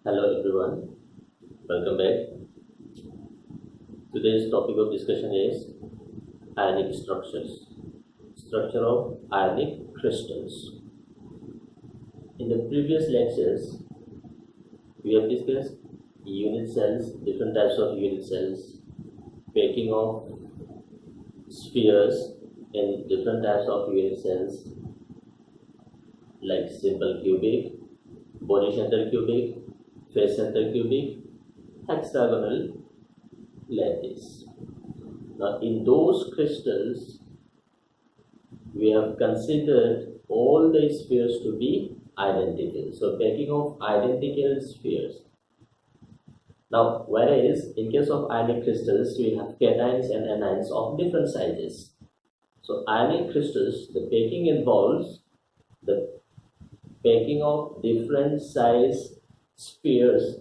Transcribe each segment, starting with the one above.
Hello everyone, welcome back. Today's topic of discussion is ionic structures, structure of ionic crystals. In the previous lectures, we have discussed unit cells, different types of unit cells, packing of spheres in different types of unit cells like simple cubic, body center cubic, face center cubic, hexagonal lattice. Now, in those crystals, we have considered all the spheres to be identical. So, packing of identical spheres. Now, whereas in case of ionic crystals, we have cations and anions of different sizes. So, ionic crystals, the packing involves the packing of different size spheres.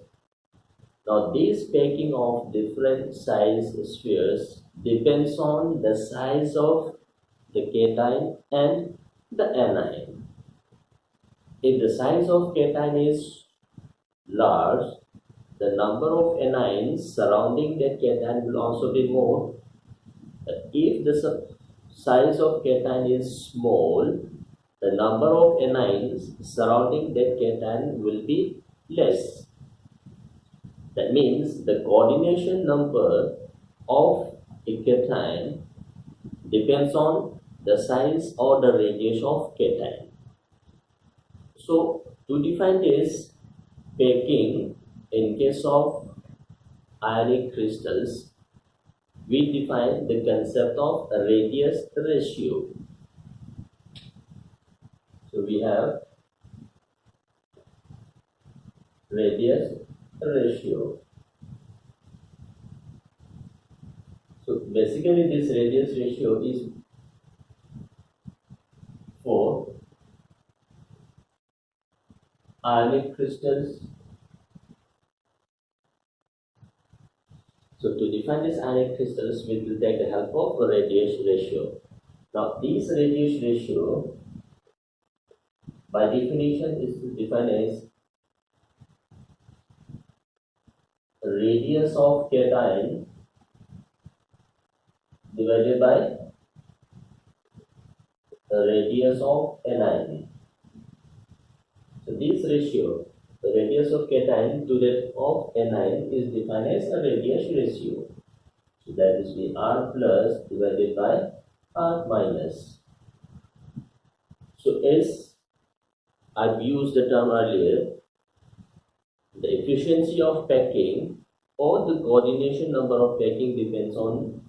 Now, this packing of different size spheres depends on the size of the cation and the anion. If the size of cation is large, the number of anions surrounding that cation will also be more. If the size of cation is small, the number of anions surrounding that cation will be less. That means the coordination number of a cation depends on the size or the radius of cation. So, to define this packing in case of ionic crystals, we define the concept of radius ratio. So, we have radius ratio. So, basically this radius ratio is for ionic crystals. So, to define this ionic crystals, we will take the help of radius ratio. Now, this radius ratio by definition is defined as radius of cation divided by the radius of anion. So this ratio, the radius of cation to that of anion, is defined as a radius ratio. So that is the R plus divided by R minus. So as I've used the term earlier, the efficiency of packing or the coordination number of packing depends on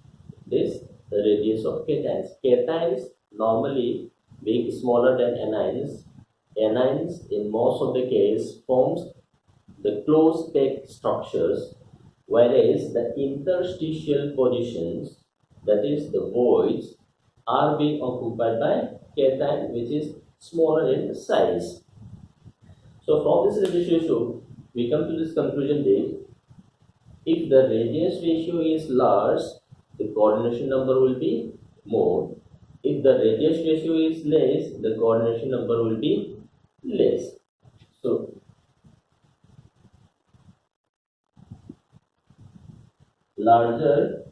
this, the radius of cations. Cations normally being smaller than anions. Anions in most of the case forms the closed packed structures, whereas the interstitial positions, that is the voids, are being occupied by cation which is smaller in size. So from this radius ratio, we come to this conclusion that if the radius ratio is large, the coordination number will be more. If the radius ratio is less, the coordination number will be less. So, larger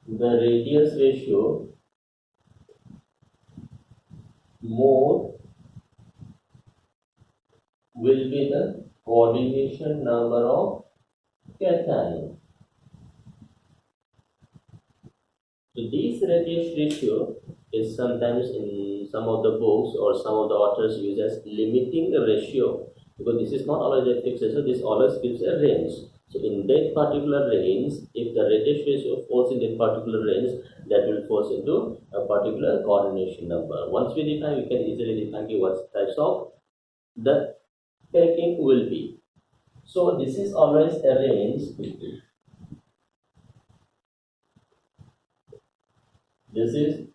the radius ratio, more will be the coordination number of cation. So this radius ratio is sometimes in some of the books or some of the authors use as limiting ratio, because this is not always a fixed ratio, this always gives a range. So in that particular range, if the radius ratio falls in that particular range, that will fall into a particular coordination number. Once we define, we can easily define what types of the packing will be. So this is always a range. This is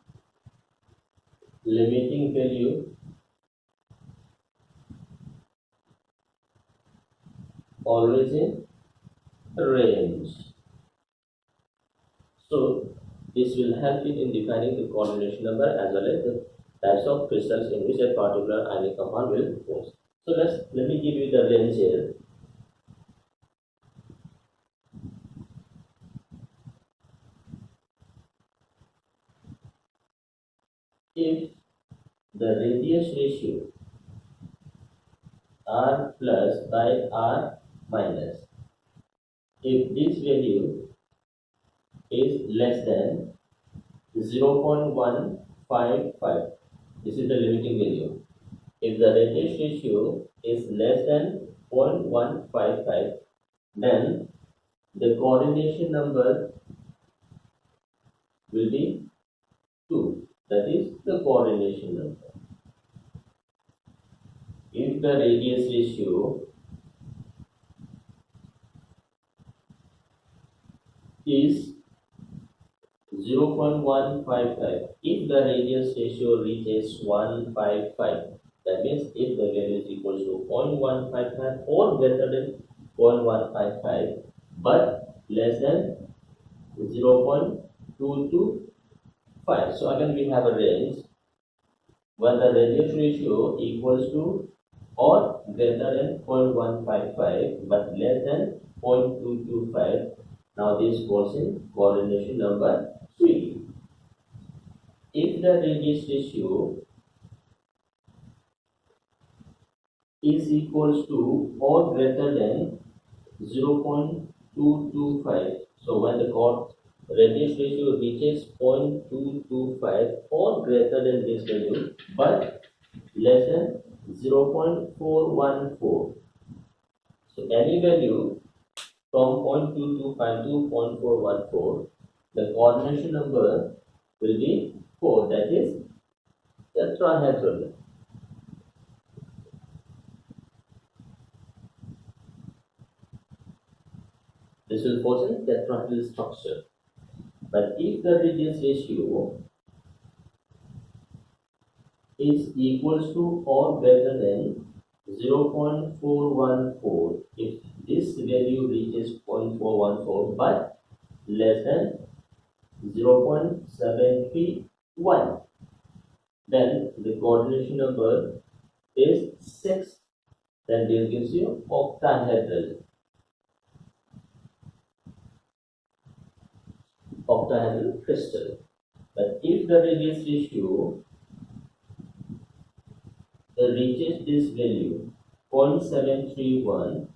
limiting value, always in range. So this will help you in defining the coordination number as well as the types of crystals in which a particular ionic compound will form. So let me give you the range here. If the radius ratio r plus by r minus, if this value is less than 0.155, this is the limiting value. If the radius ratio is less than 0.155, then the coordination number will be 2. That is the coordination number. If the radius ratio is 0.155, if the radius ratio reaches 155, that means if the value is equal to 0.155 or greater than 0.155 but less than 0.225. So again we have a range when the radius ratio equals to or greater than 0.155 but less than 0.225. Now this falls in coordination number 3. If the radius ratio is equals to or greater than 0.225, so when the radius ratio reaches 0.225 or greater than this value but less than 0.414, so any value from 0.225 to 0.414, the coordination number will be 4, that is tetrahedral. This will form a tetrahedral structure. But if the radius ratio is equals to or greater than 0.414, if this value reaches 0.414 but less than 0.731, then the coordination number is 6. Then this gives you octahedral crystal. But if the radius ratio reaches this value 0.731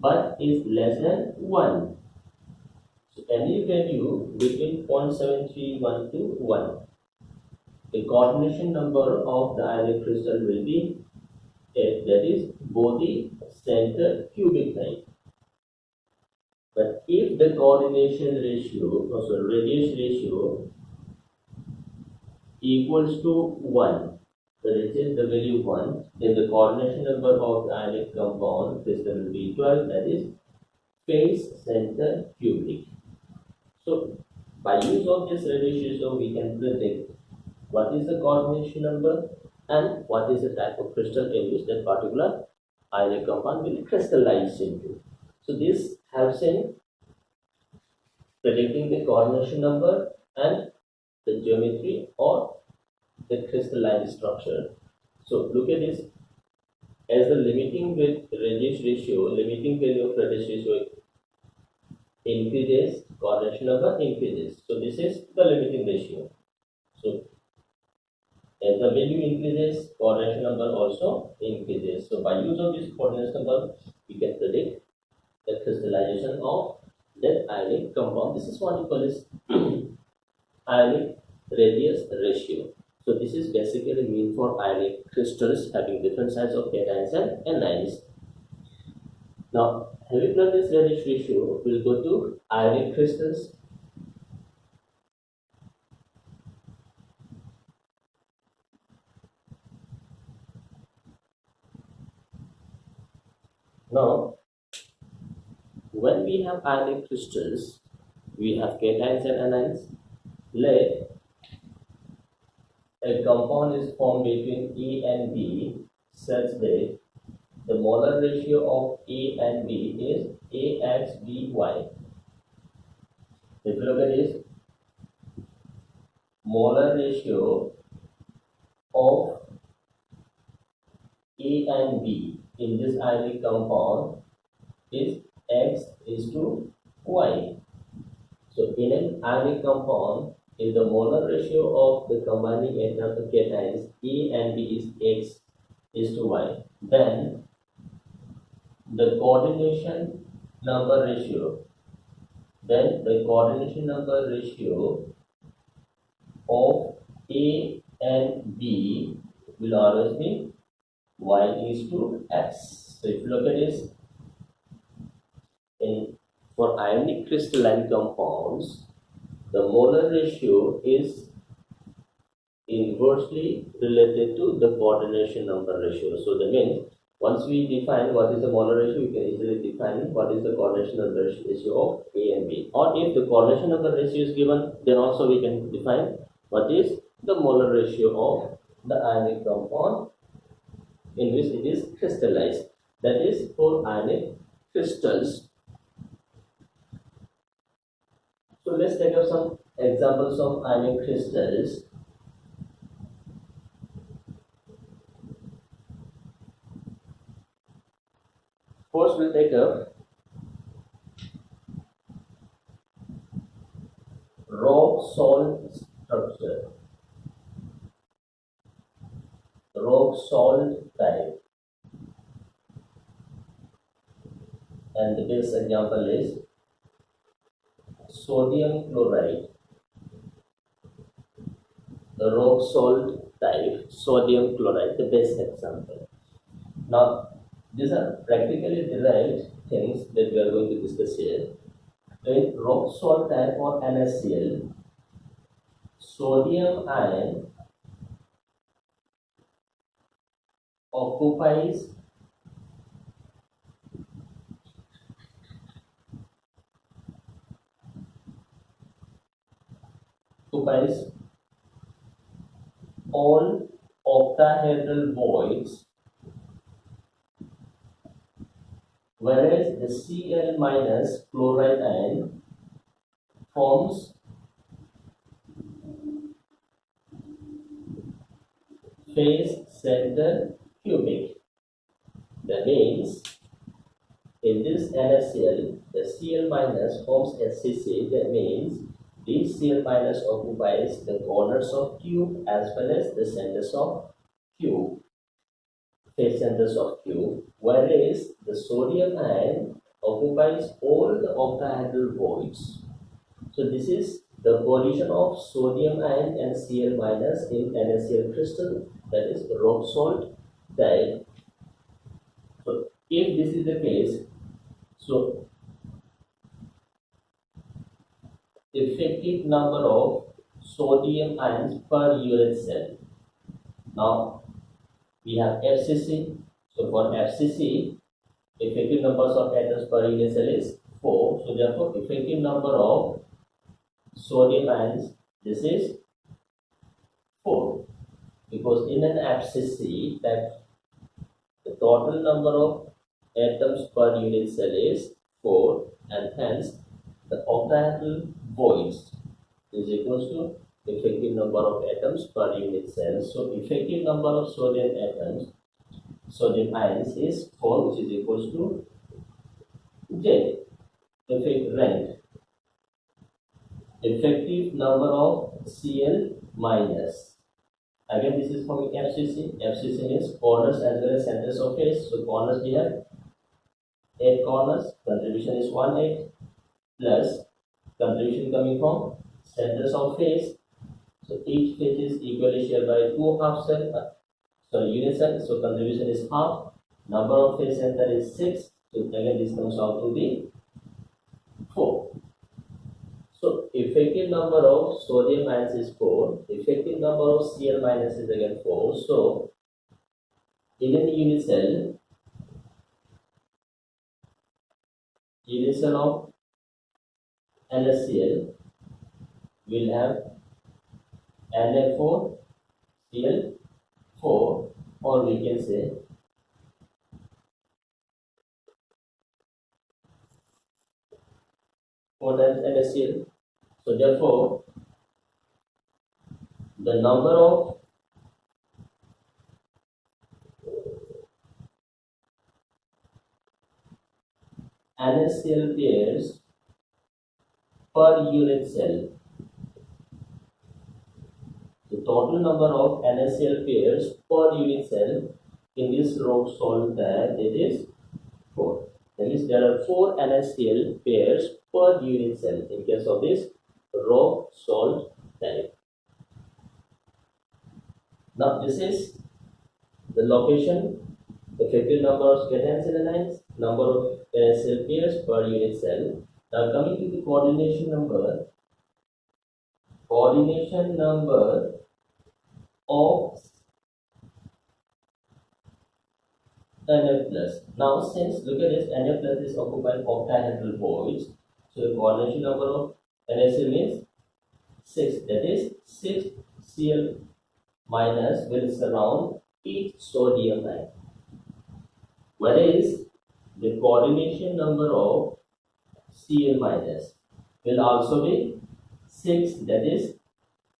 but is less than 1, so any value between 0.731 to 1, the coordination number of the ionic crystal will be 8, that is body center cubic height. But if the coordination ratio, radius ratio equals to 1, that is the value 1, then the coordination number of the ionic compound crystal will be 12, that is face center cubic. So by use of this radius ratio we can predict what is the coordination number and what is the type of crystal in which that particular ionic compound will crystallize into. So this helps in predicting the coordination number and the geometry or the crystalline structure. So look at this. As the limiting radius ratio, limiting value of radius ratio increases, coordination number increases. So this is the limiting ratio. So as the value increases, coordination number also increases. So by use of this coordination number, we can predict the crystallization of that ionic compound. This is what we call as ionic radius ratio. So this is basically mean for ionic crystals having different sizes of cations and anions. Now, having done this radius ratio, we'll go to ionic crystals. Now, when we have ionic crystals, we have cations and anions. Let a compound is formed between A and B such that the molar ratio of A and B is AXBY. If you look at this, molar ratio of A and B in this ionic compound is X is to Y. So in an ionic compound, if the molar ratio of the combining cations A and B is X is to Y, then the coordination number ratio of A and B will always be Y is to X. So if you look at this, for ionic crystalline compounds, the molar ratio is inversely related to the coordination number ratio. So that means once we define what is the molar ratio, we can easily define what is the coordination number ratio of A and B. Or if the coordination number ratio is given, then also we can define what is the molar ratio of the ionic compound in which it is crystallized. That is for ionic crystals. So let's take up some examples of ionic crystals. First, we'll take up rock salt structure, rock salt type, and the best example is sodium chloride. The rock salt type, sodium chloride, the best example. Now, these are practically derived things that we are going to discuss here. In rock salt type or NaCl, sodium ion occupies all octahedral voids, whereas the Cl minus chloride ion forms face center cubic. That means in this NaCl, the Cl minus forms SCC. That means this Cl minus occupies the corners of cube as well as the centers of cube, face centers of cube, whereas the sodium ion occupies all the octahedral voids. So this is the position of sodium ion and Cl minus in NaCl crystal, that is rock salt type. So if this is the case, so effective number of sodium ions per unit cell. Now we have FCC. So for FCC, effective numbers of atoms per unit cell is 4. So therefore, effective number of sodium ions, this is 4. Because in an FCC, that the total number of atoms per unit cell is 4, and hence the octahedral voids is equals to effective number of atoms per unit cell. So effective number of sodium ions is 4, which is equals to J. Effective number of Cl minus. Again, this is from FCC. FCC means corners as well as centers of face. So corners, we have 8 corners. Contribution is 1 8 plus contribution coming from centers of face. So each face is equally shared by 2 half cell. Unit cell. So contribution is half. Number of face center is 6. So again, this comes out to be 4. So effective number of sodium ions is 4. Effective number of Cl minus is again 4. So in a unit cell of NaCl will have Na4 Cl4, or we can say for that NaCl. So therefore, the number of NaCl pairs per unit cell. The total number of NaCl pairs per unit cell in this rock salt that is 4. That means there are 4 NaCl pairs per unit cell in case of this rock salt type. Now this is the location, effective number of cations and anions, number of NaCl pairs per unit cell. Now coming to the coordination number of Na plus. Now since look at this, Na plus is occupied octahedral voids, so the coordination number of NaCl means 6. That is 6 Cl minus will surround each sodium ion. Whereas the coordination number of Cl minus will also be 6. That is,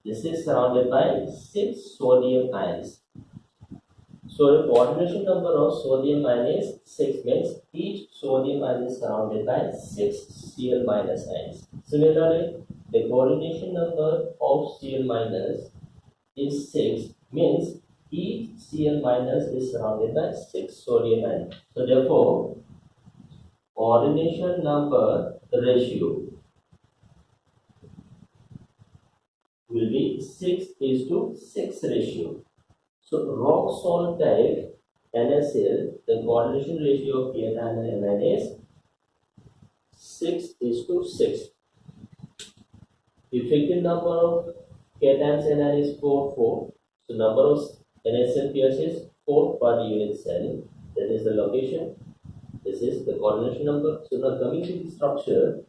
this is surrounded by 6 sodium ions. So the coordination number of sodium ion is 6, means each sodium ion is surrounded by 6 Cl minus ions. Similarly, the coordination number of Cl minus is 6, means each Cl minus is surrounded by 6 sodium ions. So therefore, coordination number ratio will be 6:6 ratio. So rock salt type NaCl, the coordination ratio of cation and anion is 6:6. Effective number of cations and anions is 4. So number of NaCl pairs is 4 per unit cell. That is the location. This is the coordination number. So now coming to the structure.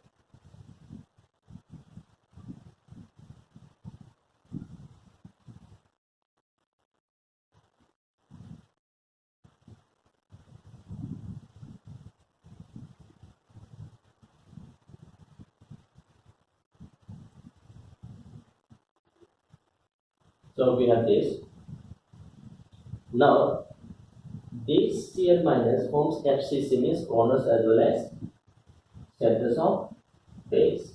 So we have this. Now this Cl minus forms FCC, means corners as well as centers of base.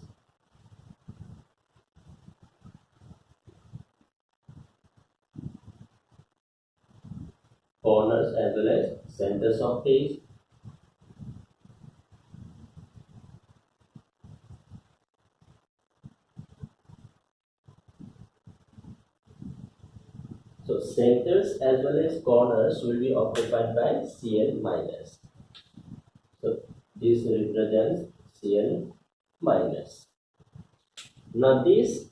Corners as well as centers of base. So centers as well as corners will be occupied by Cl minus. So this represents Cl minus. Now this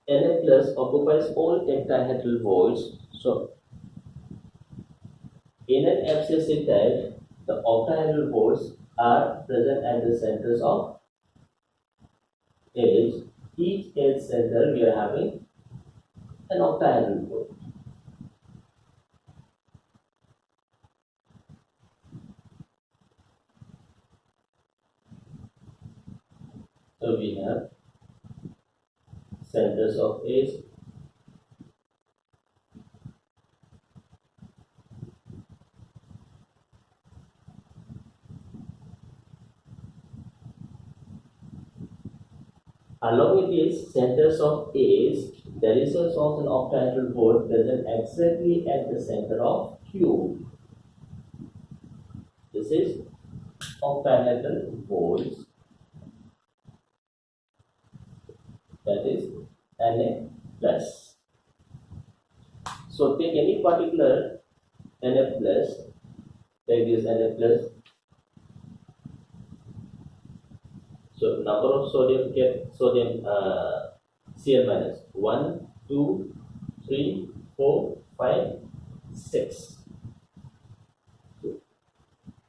Na plus occupies all octahedral voids. So in an FCC type, the octahedral voids are present at the centers of edge. Each edge center we are having an octahedral void. So we have centers of edge, along with these centers of edge, there is also an octahedral void present exactly at the center of cube. This is octahedral voids, that is Na plus. So take any particular Na plus, take this Na plus. So number of sodium Cl minus 1, 2, 3, 4, 5, 6. So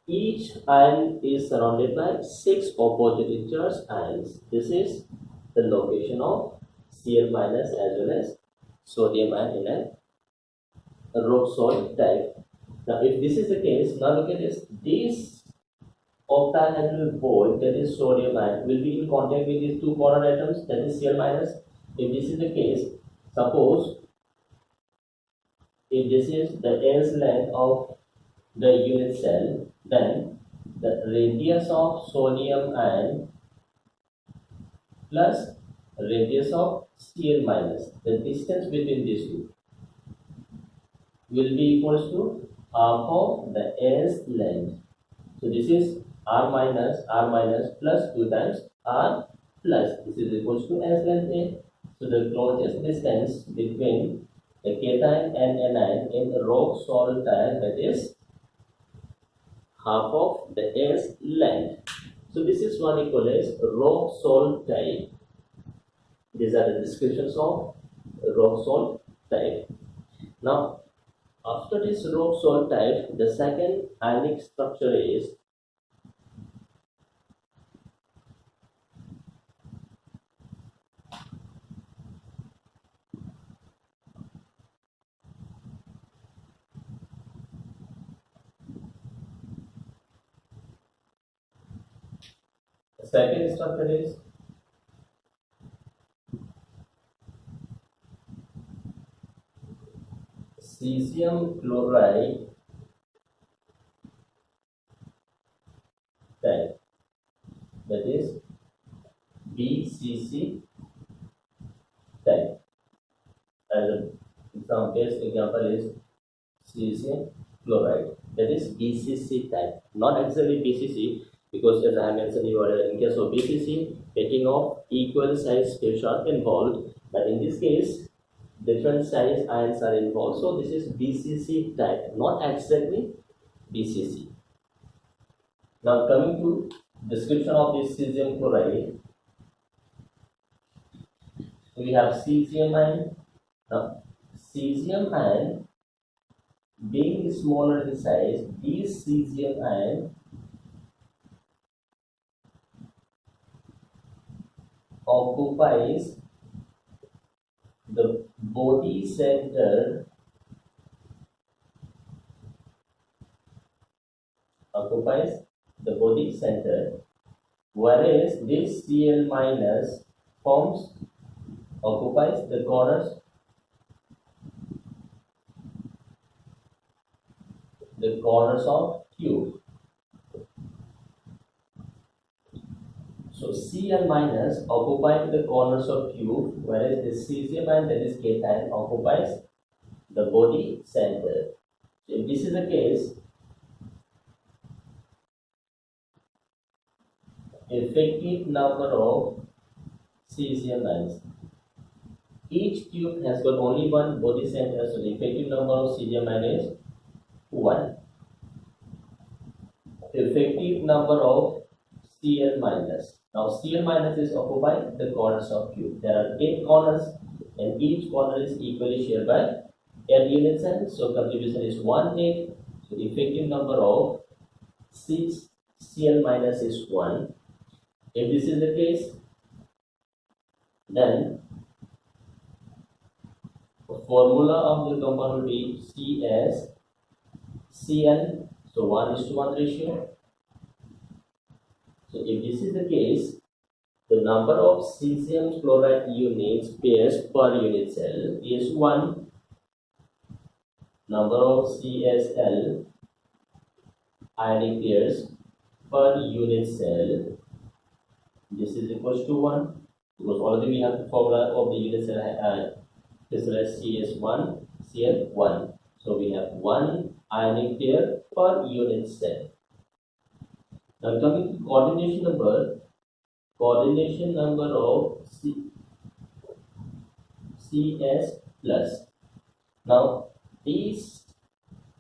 each ion is surrounded by 6 oppositely charged ions. This is the location of Cl minus as well as sodium ion in a rock salt type. Now if this is the case, now look at this. This octahedral void, that is sodium ion, will be in contact with these two corner atoms, that is Cl minus. If this is the case, suppose if this is the ends length of the unit cell, then the radius of sodium ion plus radius of Cl minus, the distance between these two will be equals to half of the S length. So this is R minus plus 2 times R plus. This is equals to S length A. So the closest distance between the cation and anion in the rock salt type, that is half of the S length. So this is one equal as rock salt type. These are the descriptions of rock salt type. Now, after this rock salt type, the second ionic structure is Cesium Chloride type, that is BCC type. And the best example is Cesium Chloride, that is BCC type. Not exactly BCC, because as I mentioned earlier, in case of BCC, taking of equal size space are involved, but in this case, different size ions are involved. So this is BCC type, not exactly BCC. Now coming to description of this cesium chloride, we have cesium ion. Now cesium ion being smaller in size, this cesium ion occupies the body center, whereas this Cl minus occupies the corners of cube. So Cl minus occupies the corners of cube, whereas the cesium ion, that is cation, occupies the body center. So if this is the case, effective number of cesium ions. Each cube has got only one body center, so the effective number of cesium ion is 1. Effective number of Cl minus. Now Cl minus is occupying the corners of cube. There are 8 corners and each corner is equally shared by 8 unit cells. So contribution is 1 8. So the effective number of Cl minus is 1. If this is the case, then the formula of the compound will be CN. So 1:1 ratio. So if this is the case, the number of cesium chloride units pairs per unit cell is 1. Number of CSL ionic pairs per unit cell, this is equals to 1, because already we have the formula of the unit cell this is CS1, Cl1. So we have 1 ionic pair per unit cell. Now coming to coordination number of CS plus. Now this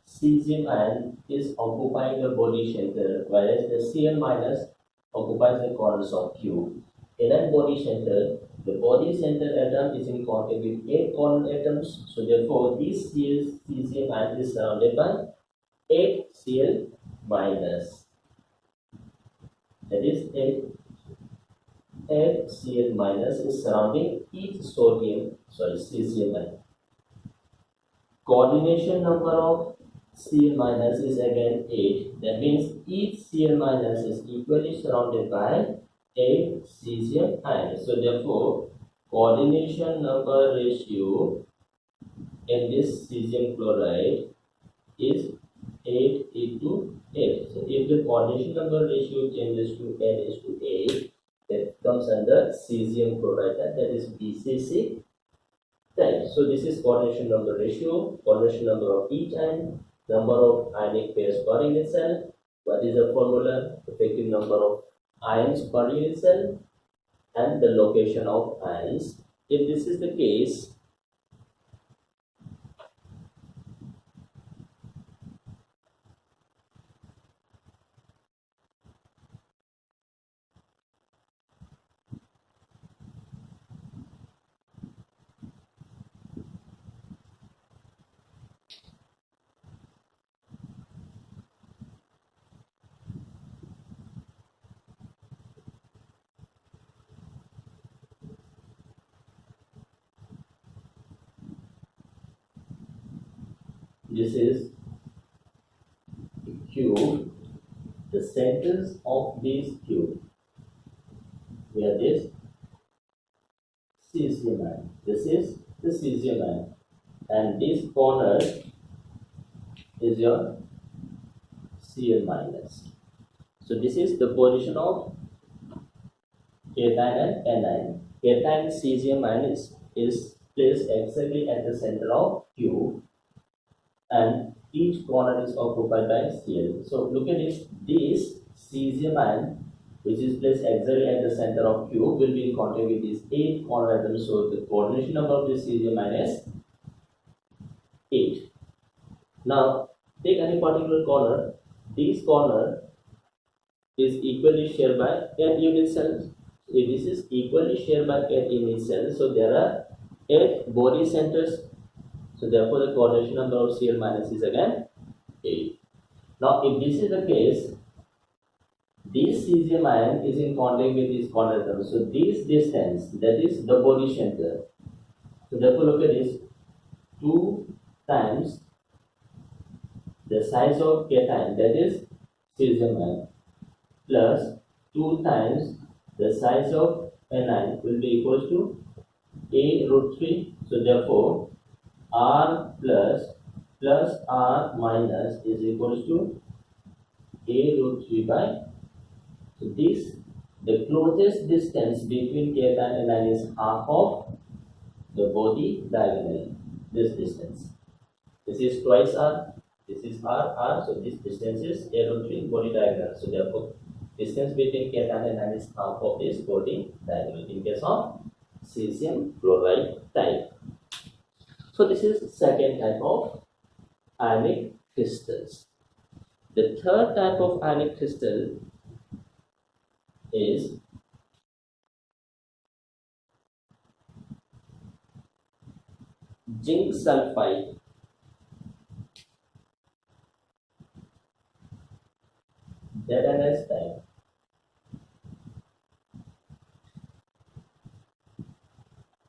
cesium ion is occupying the body center, whereas the Cl minus occupies the corners of cube. In that body center, the body center atom is in contact with 8 corner atoms. So therefore, this cesium ion is surrounded by 8 Cl minus. That is 8 Cl minus is surrounding each cesium ion. Coordination number of Cl minus is again 8. That means each Cl minus is equally surrounded by 8 cesium ions. So therefore, coordination number ratio in this cesium chloride is 8:8. So if the coordination number ratio changes to n is to 8, that comes under cesium chloride, that is BCC type. So this is coordination number ratio, coordination number of each ion, number of ionic pairs per unit cell. What is the formula? Effective number of ions per unit cell and the location of ions. If this is the case, this is cube, the centers of this cube, where this cesium ion, this is the cesium ion, and this corner is your Cl minus. So this is the position of cation and anion. Cation cesium ion is placed exactly at the center of cube, and each corner is occupied by Cl. So look at it, this cesium ion, which is placed exactly at the center of cube, will be in contact with these 8 corner atoms. So the coordination number of this cesium ion is 8. Now take any particular corner. This corner is equally shared by 8 unit cells. If this is equally shared by 8 unit cells, so there are 8 body centers. So therefore the coordination number of Cl minus is again 8. Now if this is the case, this cesium ion is in contact with this corner atom. So this distance, that is the body center. So therefore look at this, 2 times the size of cation, that is cesium ion, plus 2 times the size of anion will be equals to a root 3. So therefore R plus R minus is equals to a root 3 by, so this, the closest distance between cation and anion is half of the body diagonal, this distance. This is twice R, this is R, so this distance is a root 3 body diagonal. So therefore distance between cation and anion is half of this body diagonal in case of cesium chloride type. So this is second type of ionic crystals. The third type of ionic crystal is zinc sulfide. ZNS type.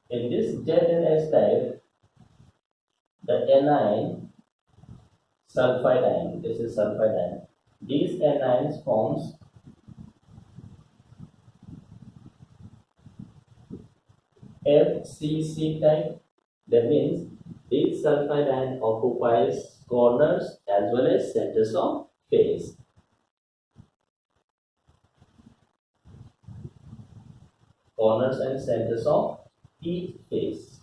In this ZNS type, the anion, sulfide ion, this is sulfide ion. These anions forms FCC type. That means this sulfide ion occupies corners as well as centers of phase. Corners and centers of each phase.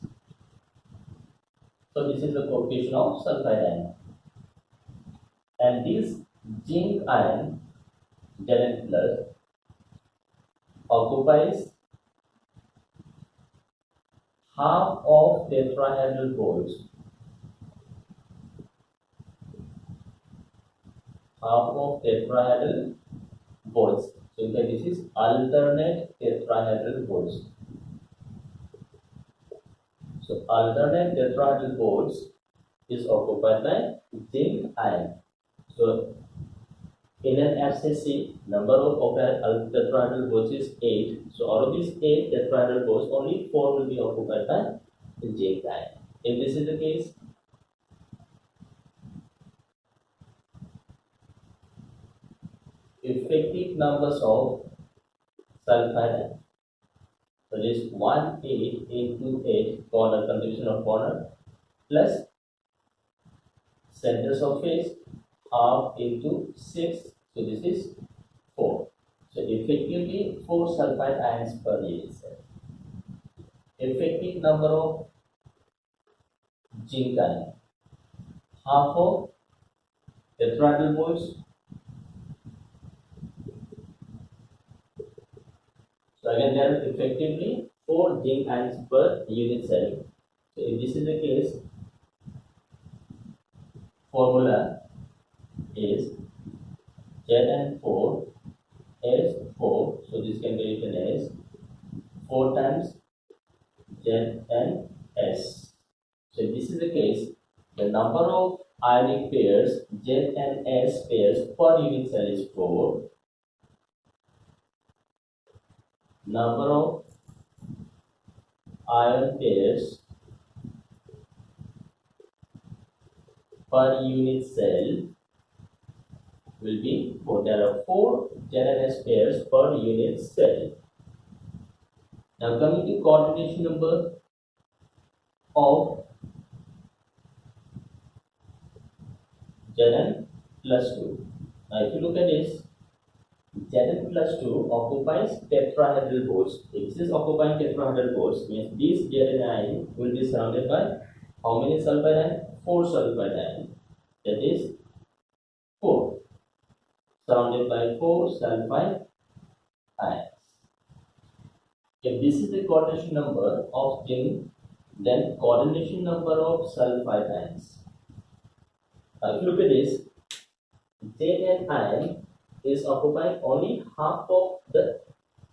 So this is the coefficient of sulfide ion. And this zinc ion, Zn plus, occupies half of tetrahedral bonds. Half of tetrahedral bonds. So in fact this is alternate tetrahedral bonds. So alternate tetrahedral bonds is occupied by zinc ion. So in an FCC, number of tetrahedral bonds is 8. So out of these 8 tetrahedral bonds, only 4 will be occupied by zinc ion. If this is the case, effective numbers of sulfide ion. So this 1, 8 into 8 corner, contribution of corner, plus centers of phase half into 6. So this is 4. So effectively 4 sulfide ions per unit cell. Effective number of zinc ion, half of tetrahedral bonds. So again there are effectively 4 zinc ions per unit cell. So if this is the case, formula is Zn4 S4. So this can be written as 4 times ZnS. So if this is the case, the number of ionic pairs ZnS pairs per unit cell is 4. Number of ion pairs per unit cell will be 4. There are 4 ZnS pairs per unit cell. Now coming to coordination number of Zn plus 2. Now if you look at this, Zn plus 2 occupies tetrahedral bonds. If this is occupying tetrahedral bonds, means this Zn ion will be surrounded by how many sulfide ions? 4 sulfide ions. That is 4. Surrounded by 4 sulfide ions. If this is the coordination number of zinc, then coordination number of sulfide ions. Now if you look at this, Zn ion is occupying only half of the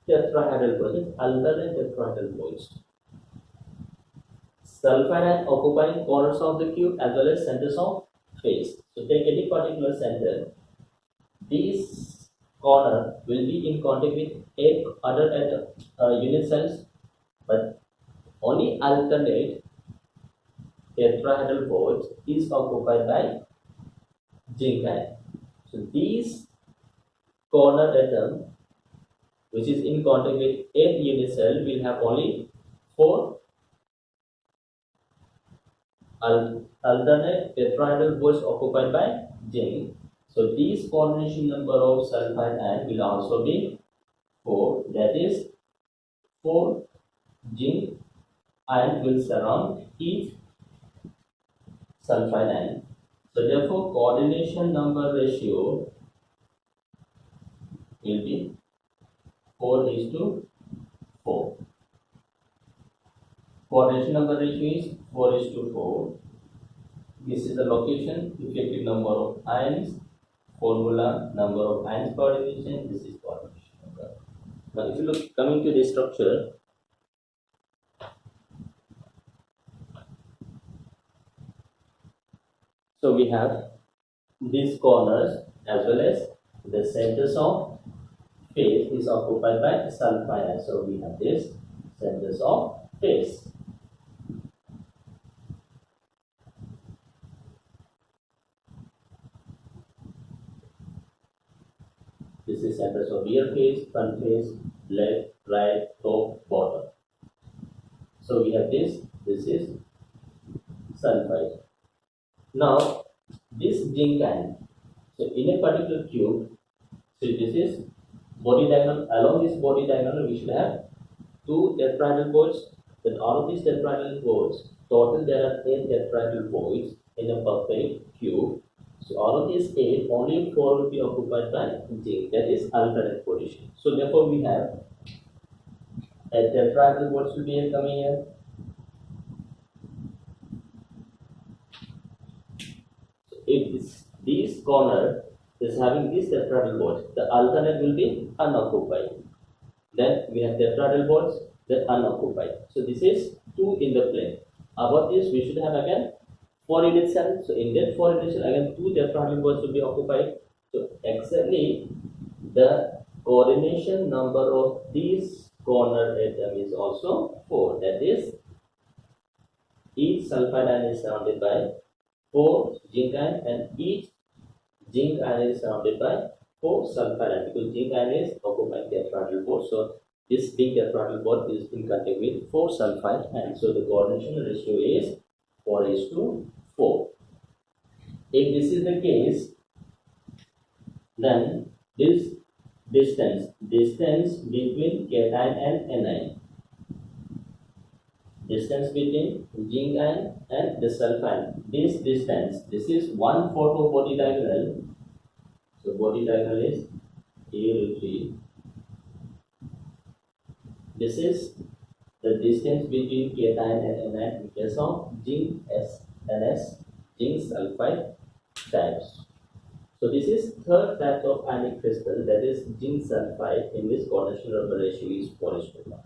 tetrahedral bonds, alternate tetrahedral bonds. Sulfide ion occupying corners of the cube as well as centers of phase. So take any particular center. These corner will be in contact with 8 other unit cells, but only alternate tetrahedral bonds is occupied by zinc ion. So these corner atom which is in contact with 8 unit cell will have only 4 alternate tetrahedral bonds occupied by zinc. So these coordination number of sulfide ion will also be 4. That is 4 zinc ion will surround each sulfide ion. So therefore coordination number ratio will be 4:4. Coordination number ratio is 4:4. This is the location, effective number of ions, formula, number of ions per division. This is coordination number. Now if you look, coming to this structure, so we have these corners as well as the centers of phase is occupied by sulfide ions. So we have this centers of phase. This is centers of rear phase, front phase, left, right, top, bottom. So we have this is sulfide. Now this zinc ion, so in a particular cube, so this is body diagonal. Along this body diagonal we should have 2 tetrahedral bonds. Then all of these tetrahedral bonds, total there are 8 tetrahedral bonds in a perfect cube. So all of these 8, only 4 will be occupied by zinc, that is alternate position. So therefore we have a tetrahedral bonds will be here coming here. So if this corner is having this tetrahedral bonds, the alternate will be unoccupied. Then we have tetrahedral bonds that unoccupied. So this is 2 in the plane. Above this we should have again 4 unit cells. So in that 4 unit cells again 2 tetrahedral bonds will be occupied. So exactly the coordination number of these corner atom is also 4. That is each sulfide ion is surrounded by 4 zinc ion and each zinc ion is surrounded by 4 sulfide ion, because zinc ion is occupying tetrahedral bond. So this big tetrahedral bond is in contact with 4 sulfide ion. So the coordination ratio is 4:4. If this is the case, then this distance between cation and anion, distance between zinc ion and the sulfide. This distance, this is 1/4 of body diagonal. So body diagonal is A3. This is the distance between cation and anion in case of zinc NS, zinc sulfide types. So this is third type of ionic crystal, that is zinc sulfide, in which coordination number ratio is 4:1.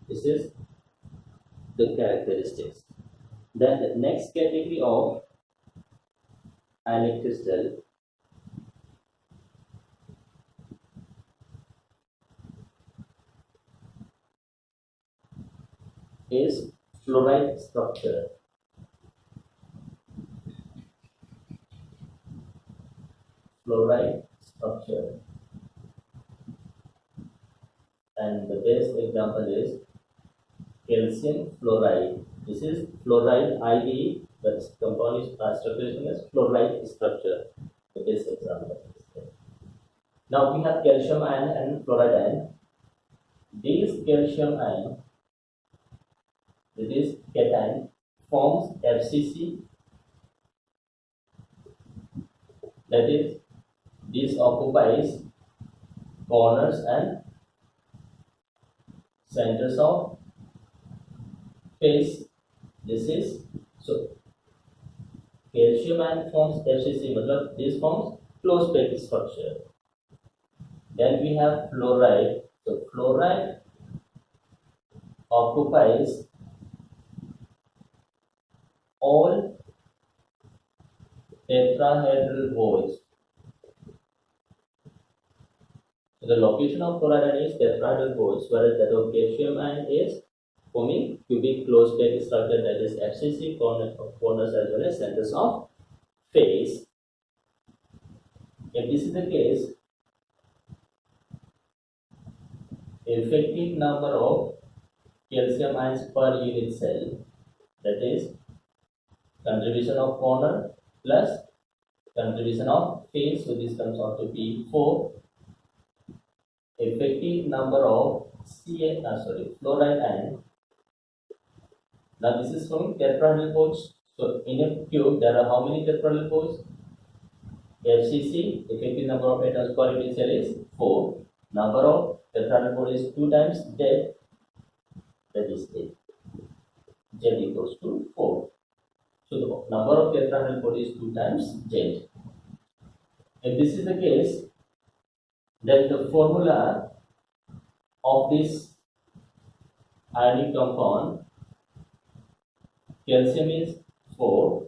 This is the characteristics. Then the next category of ionic crystal is fluoride structure. Fluoride structure. And the best example is calcium fluoride. This is fluoride ID, but compound is structure as fluoride structure. The best example is there. Now we have calcium ion and fluoride ion. This calcium ion, this cation, forms FCC. That is, this occupies corners and centers of phase. This is, so calcium ion forms FCC, matlab this forms closed pack structure. Then we have fluoride. So fluoride occupies all tetrahedral holes. So the location of fluoride ion is tetrahedral holes, whereas that of calcium ion is forming cubic closed pack structure, that is FCC, corners as well as centers of phase. If this is the case, effective number of calcium ions per unit cell, that is contribution of corner plus contribution of phase, so this comes out to be 4. Effective number of fluoride ion. Now this is from tetrahedral holes. So in a cube there are how many tetrahedral holes? FCC, effective number of atoms per unit cell is 4. Number of tetrahedral holes is 2 times Z, that is 8. Z equals to 4. So the number of tetrahedral holes is 2 times Z. If this is the case, then the formula of this ionic compound, calcium is 4,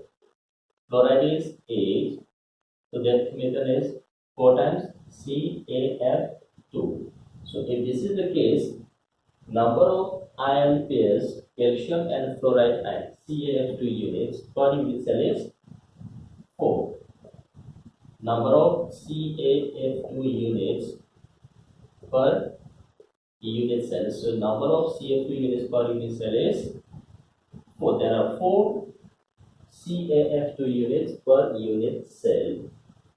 fluoride is 8, so that method is 4 times CaF2. So if this is the case, number of ion pairs, calcium and fluoride ion, CaF2 units per unit cell is 4. Number of CaF2 units per unit cell. So number of CaF2 units per unit cell is 4. There are 4 CaF2 units per unit cell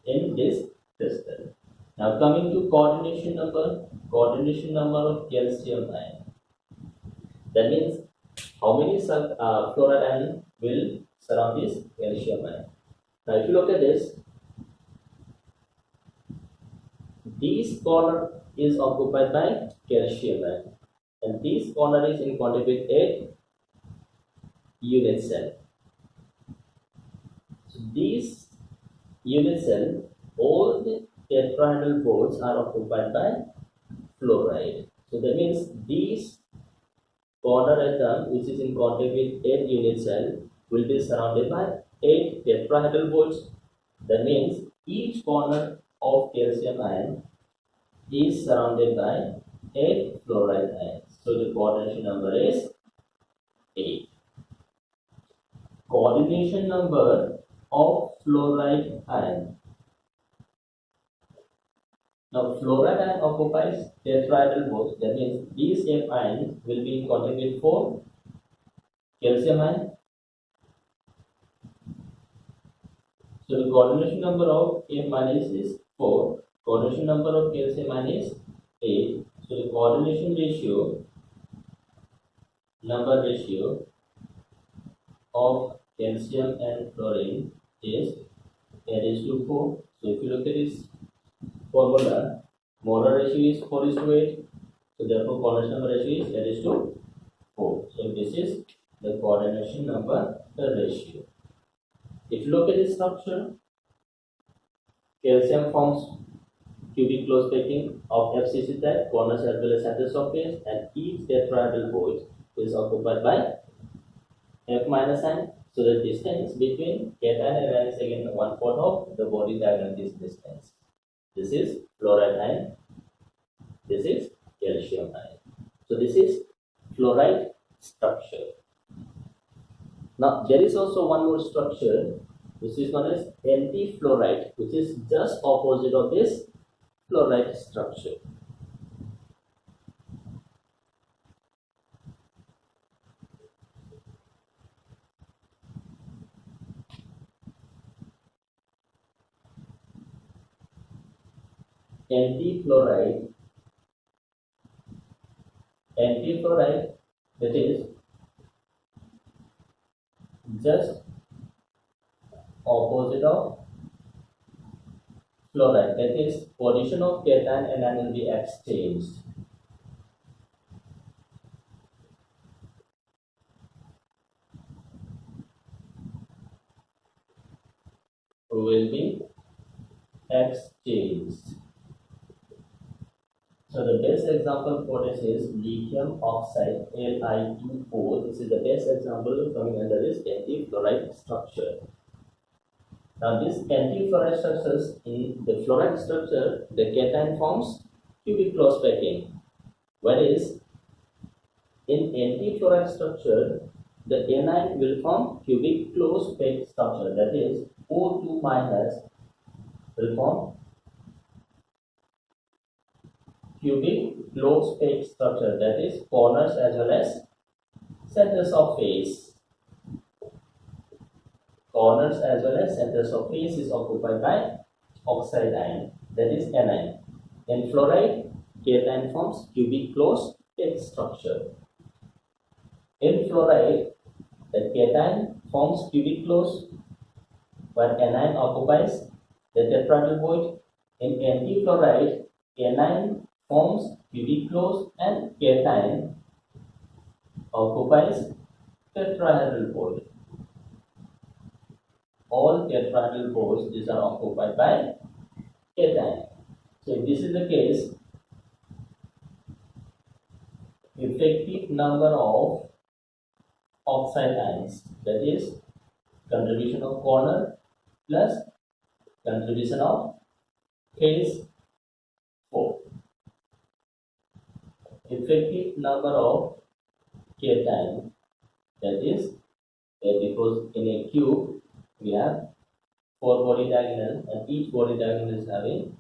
in this crystal. Now coming to coordination number of calcium ion. That means how many fluoride ion will surround this calcium ion. Now if you look at this, this corner is occupied by calcium ion, and this corner is in contact with 8 unit cell. So this unit cell, all the tetrahedral holes are occupied by fluoride. So that means this corner atom, which is in contact with 8 unit cell, will be surrounded by 8 tetrahedral holes. That means each corner of calcium ion is surrounded by 8 fluoride ions. So the coordination number is 8. Coordination number of fluoride ion. Now fluoride ion occupies tetrahedral holes. That means these F ions will be in contact with 4 calcium ion. So the coordination number of F minus is 4. Coordination number of calcium ion is 8. So the coordination ratio of calcium and fluorine is n is to 4. So if you look at this formula, molar ratio is 4 is to 8. So therefore coordination number ratio is n is to 4. So this is the coordination number ratio. If you look at the structure, calcium forms cubic close packing of FCC type, corners as well as centers of phase, and each tetrahedral void is occupied by F minus sign. So the distance between cation and anion is again 1/4 of the body diagonal this distance. This is fluoride ion. This is calcium ion. So this is fluoride structure. Now there is also one more structure which is known as antifluoride, which is just opposite of this fluoride structure. Antifluoride, that is just opposite of fluoride, that is position of cation and anion will be exchanged. Will be exchanged. So the best example for this is lithium oxide Li2O. This is the best example coming under this antifluoride structure. Now this antifluoride structures, in the fluoride structure, the cation forms cubic close packing. Whereas in antifluoride structure, the anion will form cubic close packed structure. That is O2 minus will form cubic close packed structure. That is corners as well as centers of phase. Corners as well as centers of phase is occupied by oxide ion, that is anion. In fluoride, cation forms cubic close packed structure. In fluoride, the cation forms cubic close, while anion occupies the tetrahedral void. In antifluoride, anion forms cubic close and cation occupies tetrahedral void. All tetrahedral voids, these are occupied by cation. So if this is the case, effective number of oxide ions, that is contribution of corner plus contribution of phase 4. Effective number of cation, that is because in a cube we have 4 body diagonals and each body diagonal is having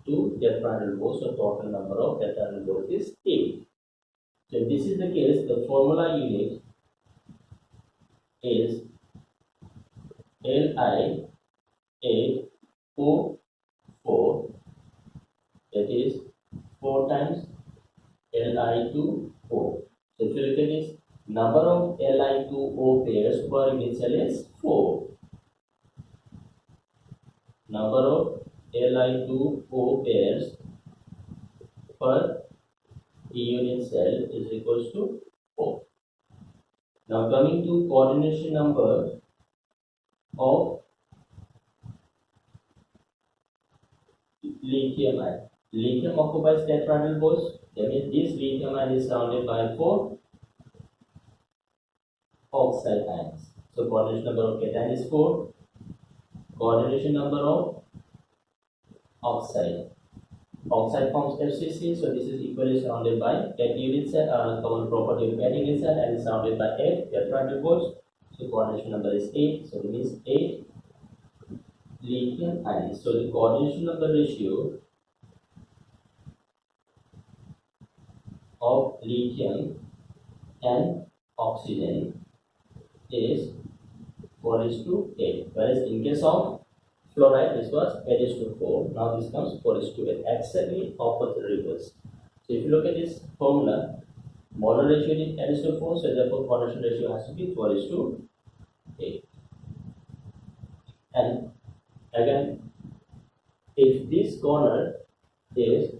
2 tetrahedral voids, so total number of tetrahedral voids is 8. So if this is the case, the formula unit is Li8O4, that is 4 times Li2O. So if you look at this, number of Li2O pairs per unit cell is 4. Number of Li2O pairs per unit cell is equals to 4. Now coming to coordination number of lithium ion. Lithium occupies tetrahedral voids. That means this lithium ion is surrounded by 4 oxide ions. So coordination number of cation is 4. Coordination number of oxide. Oxide forms FCC, so this is equally surrounded by 8 unit cell, common property of 8 unit cell, and is surrounded by 8 tetrahedral voids. So coordination number is 8. So it means 8 lithium ions. So the coordination number ratio of lithium and oxygen is 4:8. Whereas in case of fluoride, this was 8:4. Now this comes 4:8. Exactly opposite reverse. So if you look at this formula, molar ratio is 8:4, so therefore coordination ratio has to be 12:8. And again, if this corner is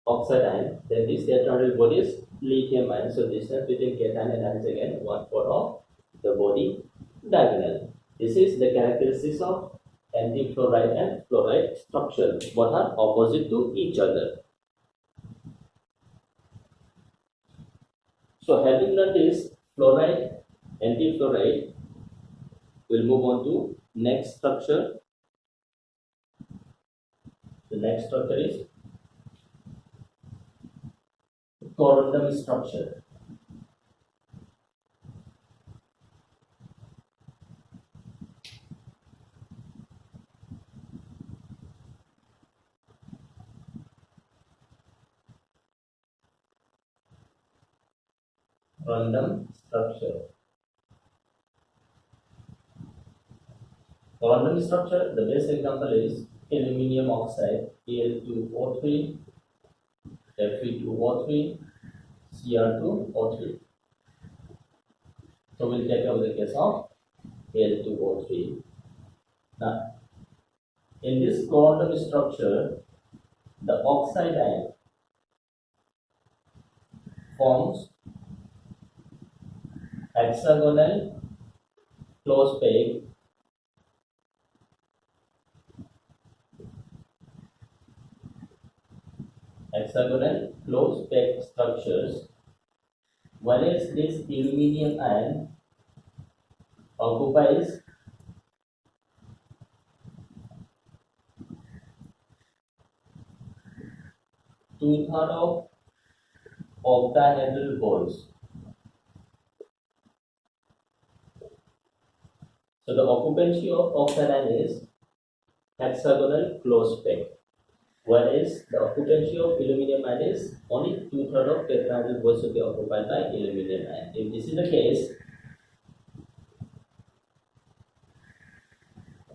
oxide ion, then this electronic body is lithium ion. So distance between cation and ion is again 1/4 of the body diagonal. This is the characteristics of antifluoride and fluoride structure. Both are opposite to each other. So having learned this fluoride, antifluoride, we'll move on to next structure. The next structure is corundum structure. Corundum structure. Corundum structure, the best example is aluminium oxide, Al2O3, Fe2O3, Cr2O3. So we'll take up the case of Al2O3. Now, in this corundum structure, the oxide ion forms hexagonal close packed structures, whereas this aluminium ion occupies two-thirds of octahedral balls. So the occupancy of oxide ion is hexagonal close packed, whereas the occupancy of aluminium ion is only two-thirds of tetrahedral balls to be occupied by aluminium ion. If this is the case,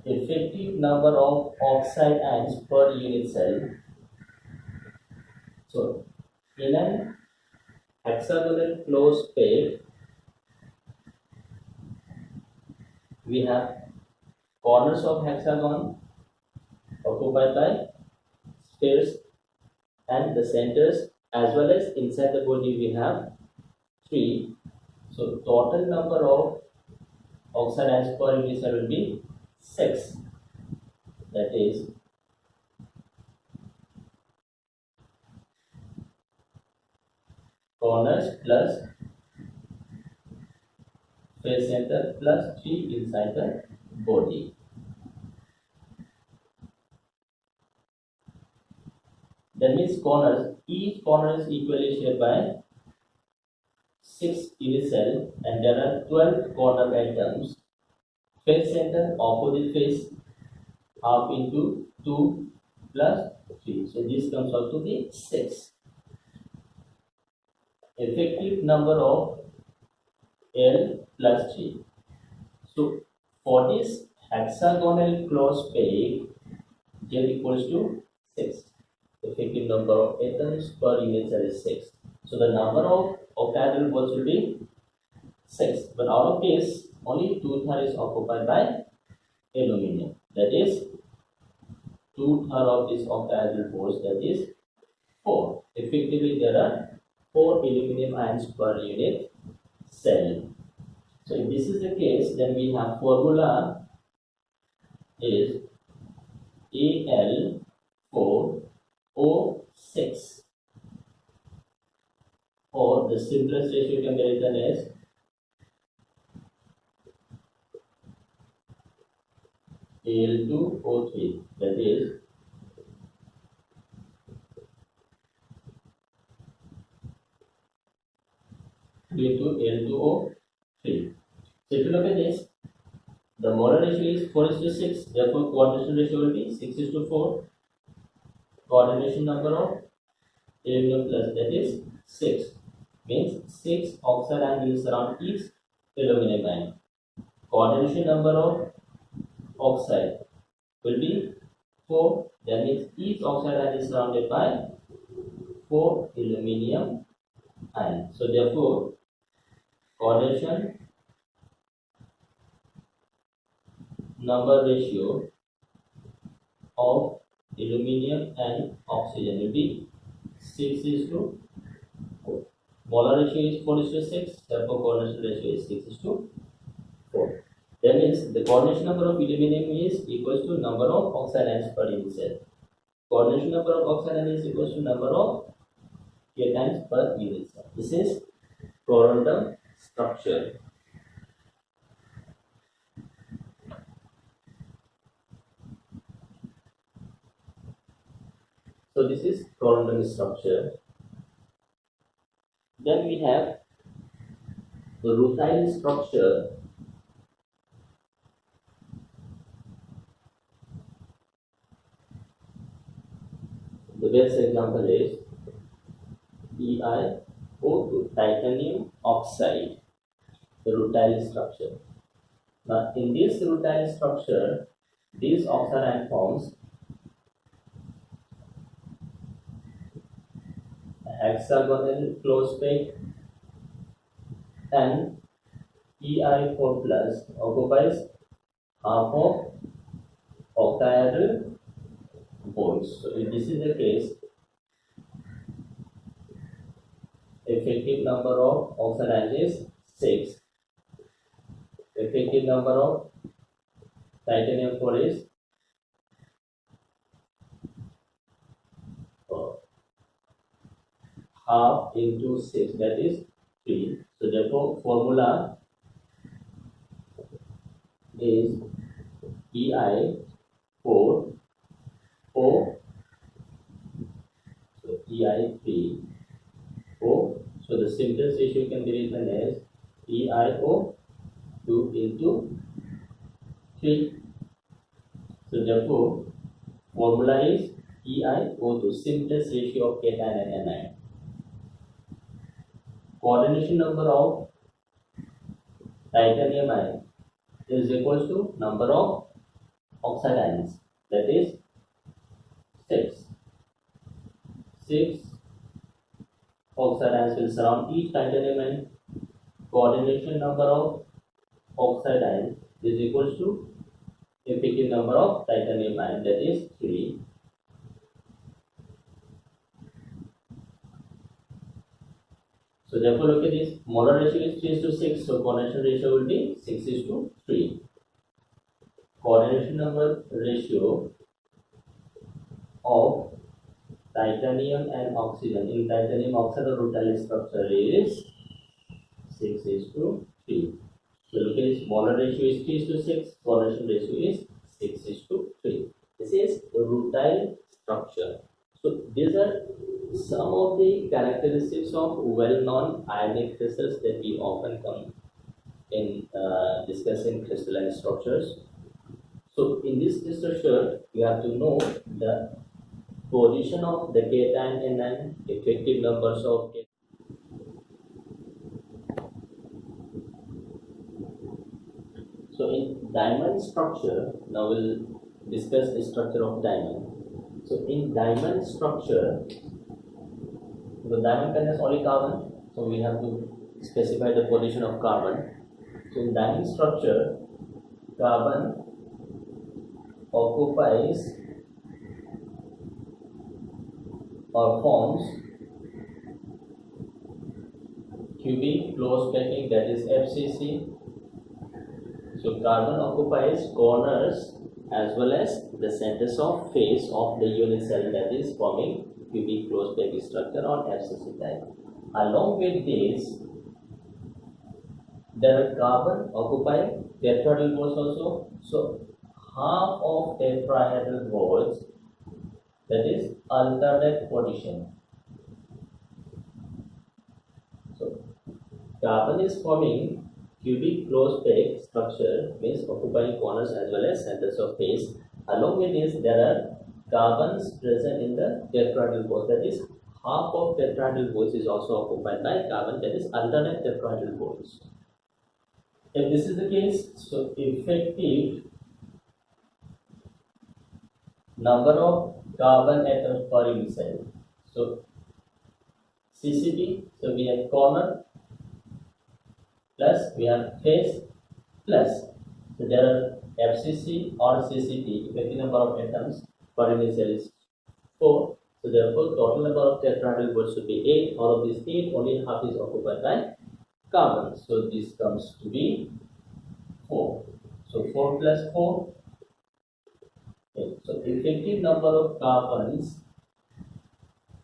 effective number of oxide ions per unit cell. So in an hexagonal close pack, we have corners of hexagon occupied by spheres and the centers, as well as inside the body we have 3. So total number of oxide ions per unit cell will be 6. That is corners plus face center plus 3 inside the body. That means corners, each corner is equally shared by 6 unit cell, and there are 12 corner atoms. Face center, opposite face, half into 2 plus 3. So this comes out to be 6. Effective number of L plus 3. So for this hexagonal close pack, J equals to 6. Effective number of atoms per unit cell is 6. So the number of octahedral balls will be 6. But out of this, only two-thirds is occupied by aluminium. That is, two-thirds of this octahedral balls, that is 4. Effectively, there are 4 aluminium ions per unit cell. So if this is the case, then we have formula is Al4O6, or the simplest ratio can be written as Al2O3, that is 3 to Al2O3. So if you look at this, the molar ratio is 4:6, therefore coordination ratio will be 6:4. Coordination number of aluminum plus, that is 6, means 6 oxide ion will surround each aluminum ion. Coordination number of oxide will be 4. That means each oxide ion is surrounded by 4 aluminium ions. So therefore, coordination number ratio of aluminium and oxygen will be 6 is to 4. Molar ratio is 4 is to 6. Therefore, coordination ratio is 6 is to 4. That means the coordination number of aluminium is equals to number of oxide ions per unit cell. Coordination number of oxide ions is equals to number of cations per unit cell. This is corundum structure. So this is corundum structure. Then we have the rutile structure. The best example is EiO2, titanium oxide, the rutile structure. Now, in this rutile structure, these oxide ion forms hexagonal close pack, and Ei4 plus occupies half of octahedral bonds. So if this is the case, effective number of oxide ions is 6. Effective number of titanium 4 is half into 6, that is 3. So therefore, formula is Ei4 O, so Ei3 O. So the simplest ratio can be written as EiO 2 into 3. So therefore, formula is EiO2, simplest ratio of cation and anion. Coordination number of titanium ion is equals to number of oxide ions, that is 6. 6 oxide ions will surround each titanium ion. Coordination number of oxide ions is equals to effective number of titanium ion, that is 3. So therefore, look at this, molar ratio is 3 is to 6, so coordination ratio will be 6 is to 3. Coordination number ratio of titanium and oxygen in titanium oxide or rutile structure is 6 is to 3. So look at this, molar ratio is 3 is to 6, coordination ratio is 6 is to 3. This is rutile structure. So these are some of the characteristics of well-known ionic crystals that we often come in discussing crystalline structures. So in this structure, you have to know the position of the cation and anion, effective numbers of cation. So in diamond structure, now we'll discuss the structure of diamond. So in diamond structure, the diamond contains only carbon, so we have to specify the position of carbon. So in diamond structure, carbon occupies or forms cubic close packing, that is FCC. So carbon occupies corners as well as the centers of face of the unit cell, that is forming cubic close packing structure on FCC type. Along with this, there are carbon occupying tetrahedral bonds also. So half of tetrahedral bonds, that is alternate position. So carbon is forming cubic close pack structure, means occupying corners as well as centers of face. Along with this, there are carbons present in the tetrahedral bonds, that is half of tetrahedral bonds is also occupied by carbon, that is alternate tetrahedral bonds. If this is the case, so effective number of carbon atoms per unit cell. So CCP, so we have corner plus we have face plus. So there are FCC or CCP, effective number of atoms per unit cell is 4. So therefore total number of tetrahedral bonds should be 8. Out of these 8, only half is occupied by carbon. So this comes to be 4. So 4 plus 4. Okay. So effective number of carbons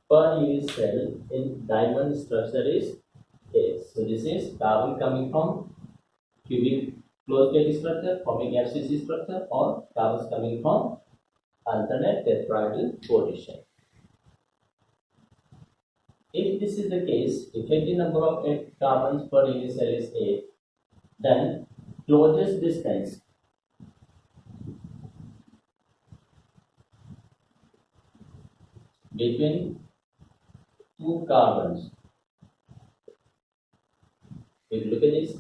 per unit cell in diamond structure is 8. So this is carbon coming from cubic closed plate structure forming FCC structure, or carbons coming from alternate tetrahedral position. If this is the case, effective number of carbons per unit cell is 8, then closest distance between two carbons. If you look at this,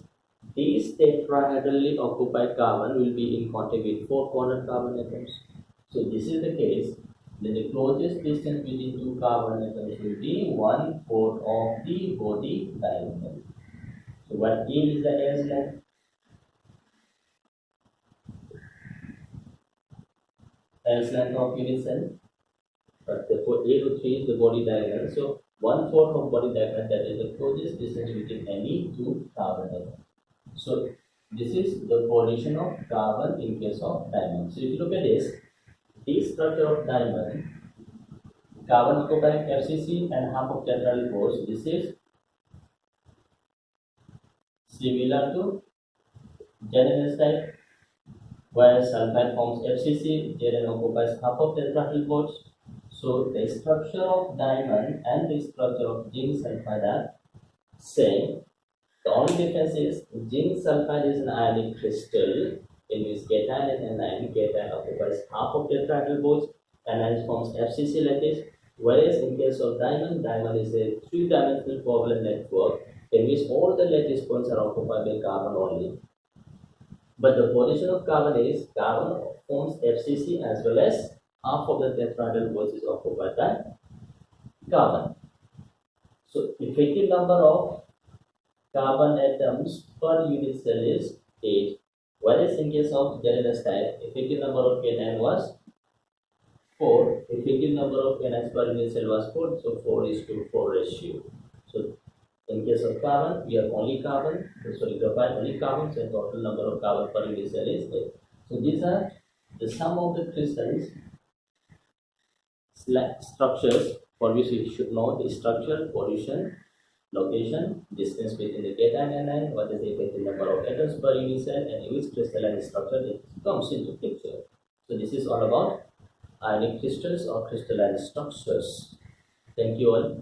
these tetrahedrally occupied carbon will be in contact with 4 cornered carbon atoms. So this is the case, then the closest distance between two carbon atoms will be 1/4 of the body diameter. So what is the L's length? L's length of unit cell. But therefore A to 3 is the body diameter. So 1/4 of body diameter, that is the closest distance between any two carbon atoms. So this is the position of carbon in case of diamond. So if you look at this structure of diamond, carbon occupying FCC and half of tetrahedral force. This is similar to Janus type, where sulfide forms FCC, Zn occupies half of tetrahedral force. So the structure of diamond and the structure of zinc sulfide are same. The only difference is zinc sulfide is an ionic crystal in which cation and anion. Cation occupies half of tetrahedral bonds, anion forms FCC lattice. Whereas in case of diamond, diamond is a three-dimensional covalent network in which all the lattice points are occupied by carbon only. But the position of carbon is carbon forms FCC as well as half of the tetrahedral bonds is occupied by carbon. So effective number of carbon atoms per unit cell is 8. Whereas in case of Janus type, effective number of cation was 4. Effective number of anions per unit cell was 4. So 4:4 ratio. So in case of carbon, we have only carbon. So we provide only carbon. So total number of carbon per unit cell is 8. So these are the sum of the crystals structures for which we should know the structure, position, location, distance between the cation and anion, what is the effective number of atoms per unit cell, and in which crystalline structure it comes into picture. So this is all about ionic crystals or crystalline structures. Thank you all.